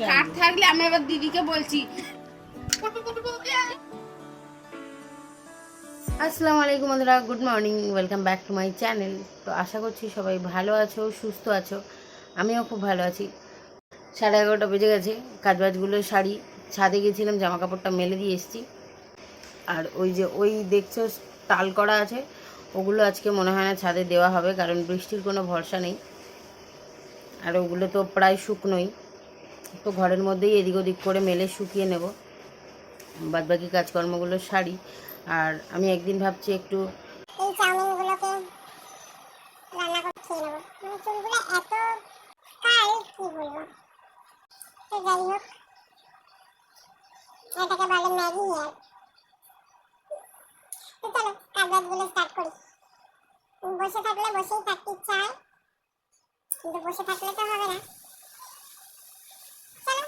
খাট থাকলে আমি এবার দিদিকে বলছি। আসসালামু আলাইকুম বন্ধুরা, good morning, welcome back to my channel. তো আশা করছি সবাই ভালো আছো, সুস্থ আছো। আমিও খুব ভালো আছি। 11:30 বেজে গেছে। কাজবাজগুলো সারি, ছাদে গেছিলাম, জামা কাপড়টা মেলে দিয়ে এসেছি। আর ওই দেখছো টাল করা আছে, ওগুলো আজকে মনে হয় না ছাদে দেওয়া হবে, কারণ বৃষ্টির কোনো ভরসা নেই। আর ওগুলো তো প্রায় শুকনোই, তো ঘরের মধ্যেই এদিক ওদিক করে মেলে শুকিয়ে নেব, বাদবাকি কাজকর্মগুলো সারি। আর আমি একদিন ভাবছি একটু এই চাউমিনগুলোকে রান্না করে খেয়ে নেবো। চুলগুলো এত কাল কি বলবো। তো যাই হোক, এটাকে বলে ম্যাগি হেয়ার। তো চলো কাজবাজগুলো স্টার্ট করি। বসে থাকলে বসেই থাকতে ইচ্ছা হয়, কিন্তু বসে থাকলে তো হবে না। চলো।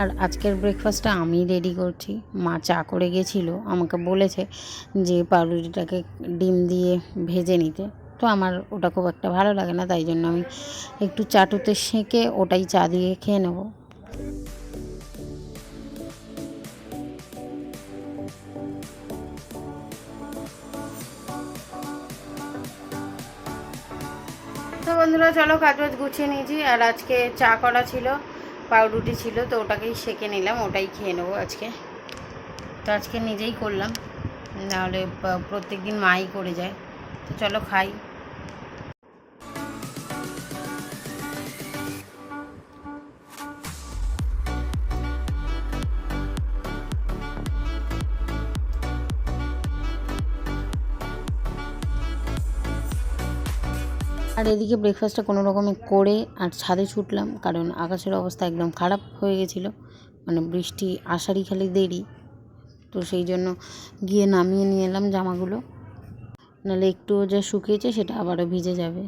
আর আজকের ব্রেকফাস্টটা আমি রেডি করছি। মা চা করে গেছিলো, আমাকে বলেছে যে পাউরুটিটাকে ডিম দিয়ে ভেজে নিতে। তো আমার ওটা খুব একটা ভালো লাগে না, তাই জন্য আমি একটু চাটুতে সেঁকে ওটাই চা দিয়ে খেয়ে নেব। তো বন্ধুরা চলো, কাজবাজ গুছিয়ে নিয়েছি। আর আজকে চা করা ছিল, পাউরুটি ছিল, তো ওটাকেই সেঁকে নিলাম, ওটাই খেয়ে নেবো আজকে। তো আজকে নিজেই করলাম, নাহলে প্রত্যেক দিন মাই করে যায়। তো চলো খাই। আর এদিকে ব্রেকফাস্টটা কোনো রকমে করে আর ছাদে ছুটলাম, কারণ আকাশের অবস্থা একদম খারাপ হয়ে গেছিলো, মানে বৃষ্টি আসারই খালি দেরি। তো সেই জন্য গিয়ে নামিয়ে নিয়ে এলাম জামাগুলো, নাহলে একটুও যা শুকিয়েছে সেটা আবারও ভিজে যাবে।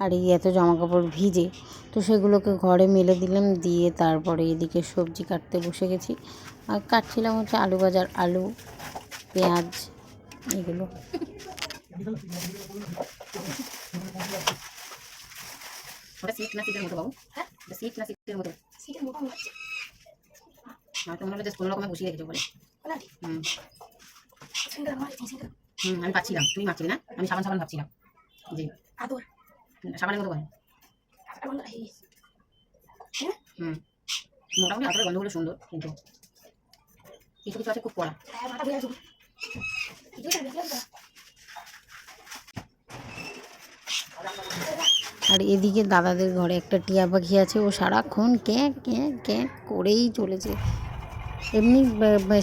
আর এই এত জামা কাপড় ভিজে, তো সেগুলোকে ঘরে মেলে দিলাম, দিয়ে তারপরে এদিকে সবজি কাটতে বসে গেছি। আর কাটছিলাম হচ্ছে আলু ভাজার, আলু, পেঁয়াজ, এগুলো। ওটা সিট না সিটের মতো বাবু? হ্যাঁ, সিট না সিটের মতো? সিটের মতো হচ্ছে না, তো মনে হলো জাস্ট কোনো রকমে বসিয়ে রেখেছো বলে। আমি পাচ্ছিলাম, তুমি মারছিলে না, আমি সাবান সাবান ভাবছিলাম। জি, আদর সাবানের মতো বলে। মোটামুটি আদরের গন্ধগুলো সুন্দর, কিন্তু কিছু কিছু আছে খুব কড়া। আর এদিকে দাদাদের ঘরে একটা টিয়া পাখি আছে, ও সারাক্ষণ ক্যাঁ ক্যাঁ ক্যাঁ করেই চলেছে। এমনি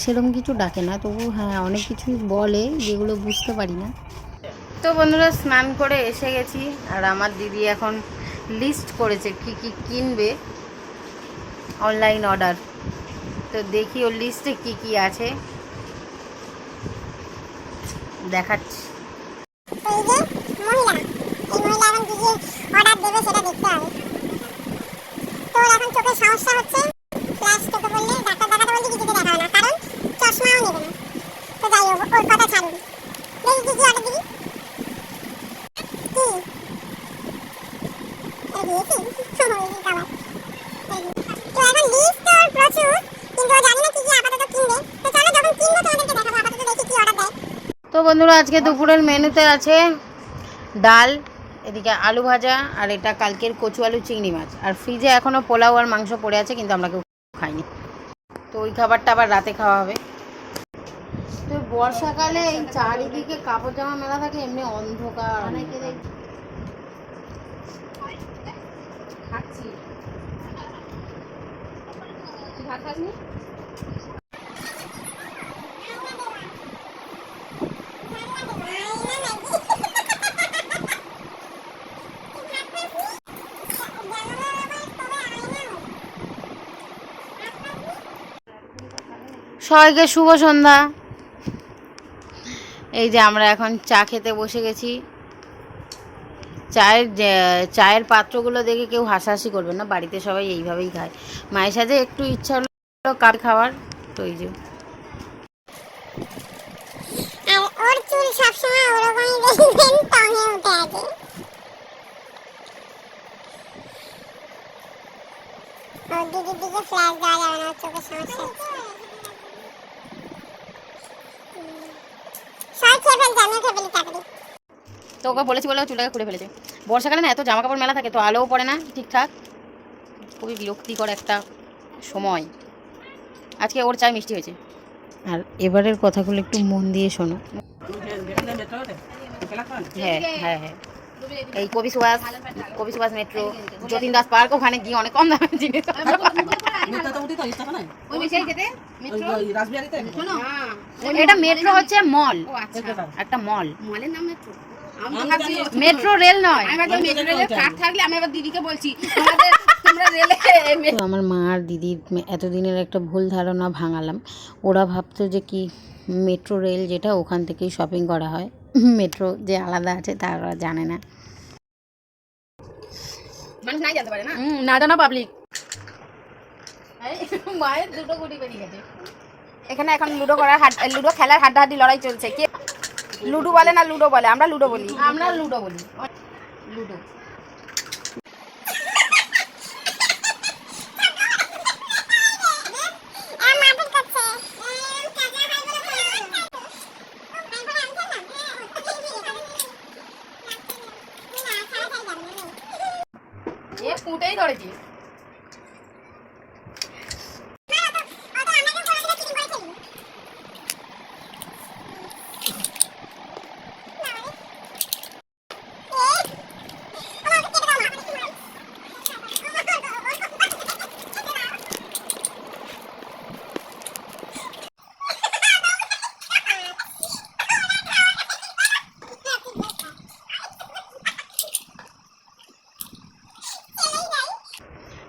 সেরকম কিছু ডাকে না, তবু হ্যাঁ অনেক কিছুই বলে যেগুলো বুঝতে পারি না। তো বন্ধুরা স্নান করে এসে গেছি, আর আমার দিদি এখন লিস্ট করেছে কি কি কিনবে অনলাইন অর্ডার। তো দেখি ওর লিস্টে কি কি আছে, দেখাচ্ছি। এই যে মহিলা, এই মহিলা এখন কি কি অর্ডার দেবে সেটা দেখতে হবে। তো এখন চোখের সমস্যা হচ্ছে, ফ্ল্যাশ চোখে পড়লে ডাক্তার দেখাতে বলছে কিছুতে দেখাবে না, কারণ চশমাও নেবে না। বন্ধুরা আজকে দুপুরের মেনুতে আছে ডাল, এদিকে আলু ভাজা, আর এটা কালকের কচু আলু চিংড়ি মাছ, আর ফ্রিজে এখনও পোলাও আর মাংস পড়ে আছে, কিন্তু আমরা কেউ খাইনি। তো ওই খাবারটা আবার রাতে খাওয়া হবে। তো বর্ষাকালে এই চারিদিকে কাপড় জামা মেলা থাকে, এমনি অন্ধকার। খাচ্ছি ভাত খাসনি? সবাইকে শুভ সন্ধ্যা। এই যে আমরা এখন চা খেতে বসে গেছি। চায়ের পাত্রগুলো দেখে কেউ হাসাহাসি করবে না, বাড়িতে সবাই এইভাবেই খায়। মায়ের সাথে একটু ইচ্ছা হলো কার খাওয়ার, তো এই যে ওর চুল সবসময় ওরকমই দেখবেন, টঙে উঠে আছে। ওর দিদির দিকে ফ্ল্যাশ দেওয়া যাবে না, চোখের সমস্যা। সবাই খেয়ে ফেলছে, আমিও খেয়ে ফেলি তাড়াতাড়ি। তো ওকে বলেছি বলে চুলটাকে খুলে ফেলেছে। বর্ষাকালে না এত জামা কাপড় মেলা থাকে, তো আলোও পড়ে না ঠিকঠাক, খুবই বিরক্তিকর একটা সময়। আজকে ওর চায় মিষ্টি হয়েছে। আর এবারের কথাগুলো একটু মন দিয়ে শোনো। হ্যাঁ হ্যাঁ হ্যাঁ, এই কবি সুভাষ মেট্রো, যতীন দাস পার্ক, ওখানে গিয়ে অনেক কম দামের জিনিস। এটা মেট্রো হচ্ছে মল, একটা মল। মলের নাম মেট্রো, মেট্রো রেল নয়। তো আমার মা আর দিদির এতদিনের একটা ভুল ধারণা ভাঙালাম। ওরা ভাবতো যে কি মেট্রো রেল যেটা, ওখান থেকেই শপিং করা হয়, মেট্রো যে আলাদা আছে তারা জানে না। মানুষ নাই জানতে পারে না, না জানা পাবলিক। মায়ের দুটো গুটি বেরিয়ে গেছে। এখানে এখন লুডো করার লুডো খেলার হাড্ডাহাড্ডি লড়াই চলছে। কে লুডো বলে না লুডো বলে? আমরা লুডো বলি। আমরা লুডো বলি, লুডো। এ ফুটেই ধরেছি।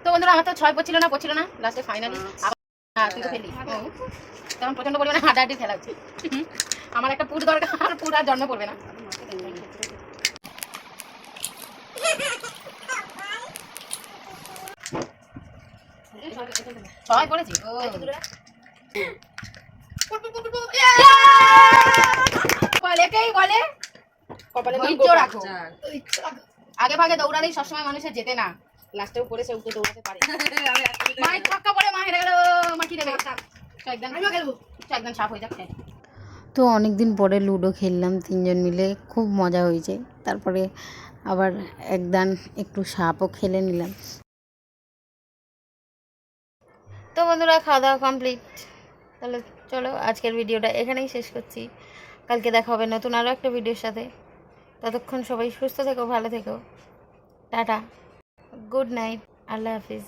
তো বন্ধুরা আমার তো 6 পড়ছিল না, লাস্টে ফাইনালি তুই তো ফেললি। তখন প্রচন্ড পরিমাণে হাড্ডাহাড্ডি খেলা হচ্ছে। আমার একটা পুট দরকার, আর পুট আর জন্ম পড়বে না। সবাই পড়েছি। একেই বলে ধৈর্য রাখো। আগে ভাগে দৌড়ালেই সবসময় মানুষের যেতে না, লাস্টেও পড়েছে, উঠে দৌড়াতে পারে। মায়ের ছক্কা পড়ে মা হেরে গেল, মা কি দেবে? একদম সাপ হয়ে যাচ্ছে। তো অনেক দিন পরে লুডো খেললাম তিনজন মিলে, খুব মজা হয়েছে। তারপরে আবার একদান একটু সাপও খেলে নিলাম। তো বন্ধুরা খাওয়া দাওয়া কমপ্লিট। তাহলে চলো আজকের ভিডিওটা এখানেই শেষ করছি। কালকে দেখা হবে নতুন আরও একটা ভিডিওর সাথে। ততক্ষণ সবাই সুস্থ থেকো, ভালো থেকো, টাটা, গুড নাইট, আল্লাহ হাফিজ।